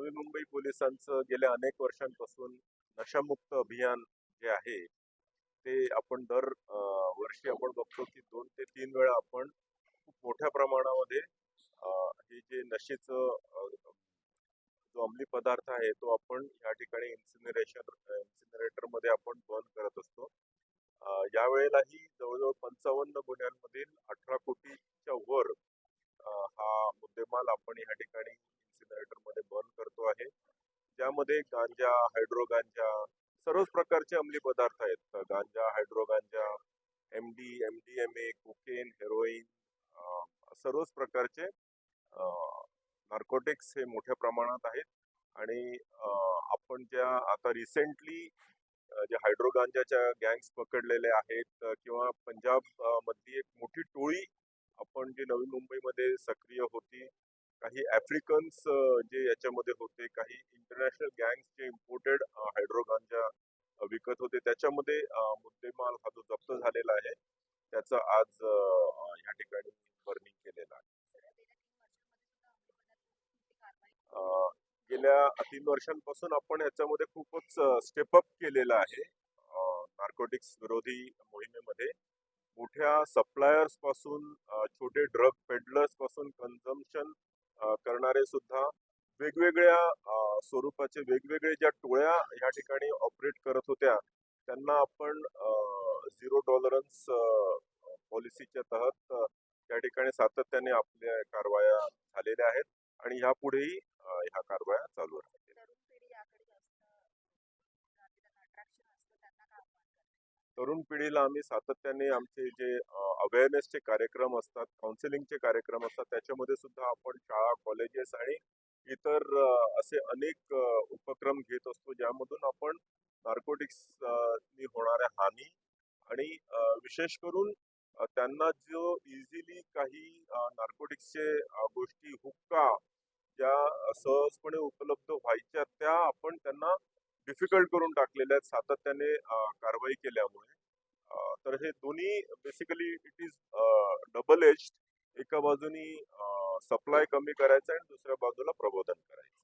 नवी मुंबई पोलिसांचं गेल्या अनेक वर्षांपासून नशामुक्त अभियान जे आहे ते आपण दर वर्षी आपण बघतो की 2 ते 3 वेळा आपण खूप मोठ्या प्रमाणामध्ये हे जे नशेचं जो अंमली पदार्थ आहे तो आपण या ठिकाणी इन्सिनरेटर मध्ये आपण बर्न करत असतो. यावेळेलाही जवळजवळ 55 गुन्ह्यांमधील 18 कोटीच्या वर हा मुद्देमाल आपण या ठिकाणी इन्सिनरेटर मध्ये बर्न करतो आहे, ज्यामध्ये गांजा, हायड्रो गांजा, सर्वच प्रकारचे अंमली पदार्थ आहेत. गांजा, हायड्रो गांजा, एमडी, एमडीएमए, कोकेन, हेरोईन, सर्वच प्रकारचे नार्कोटिक्स हे मोठ्या प्रमाणात आहेत. आणि आपण ज्या आता रिसेंटली जे हायड्रो गांजाच्या गँग्स पकडलेले आहेत किंवा पंजाब मधली एक मोठी टोळी आपण जी नवी मुंबईमध्ये सक्रिय होती, काही आफ्रिकन्स जे याच्यामध्ये होते, काही इंटरनॅशनल गँग्स जे इम्पोर्टेड हायड्रो गांजा विकत होते, त्याच्यामध्ये मुद्देमाल हा जो जप्त झालेला आहे त्याचं आज या ठिकाणी बर्निंग केलेलं आहे. गेल्या 3 वर्षांपासून आपण याच्यामध्ये खूपच स्टेपअप केलेलं आहे. नार्कोटिक्स विरोधी मोहिमेमध्ये मोठ्या सप्लायर्स पासून छोटे ड्रग पेडलर्स पासून कन्झम्पशन करणारे सुद्धा वेगवेगळ्या स्वरूपाचे वेगवेगळे ज्या टोळ्या या ठिकाणी ऑपरेट करत होत्या त्यांना आपण झिरो टॉलरन्स पॉलिसीच्या तहत या ठिकाणी सातत्याने आपल्या कारवाया झालेल्या आहेत आणि यापुढेही ह्या कारवाया चालू राहतील. तरुण पिढीला आम्ही सातत्याने आमचे जे अवेअरनेसचे कार्यक्रम असतात, काउन्सिलिंगचे कार्यक्रम असतात, त्याच्यामध्ये सुद्धा आपण शाळा, कॉलेजेस आणि इतर असे अनेक उपक्रम घेत असतो, ज्यामधून आपण नार्कोटिक्स नी होणाऱ्या हानी आणि विशेष करून त्यांना जो इझिली काही नार्कोटिक्सचे गोष्टी, हुक्का ज्या सहजपणे उपलब्ध व्हायच्या त्या आपण त्यांना डिफिकल्ट करून टाकलेल्या आहेत सातत्याने कारवाई केल्यामुळे. तर हे दोन्ही basically it is double edge. एका बाजूनी सप्लाय कमी करायचा आणि दुसऱ्या बाजूला प्रबोधन करायचं.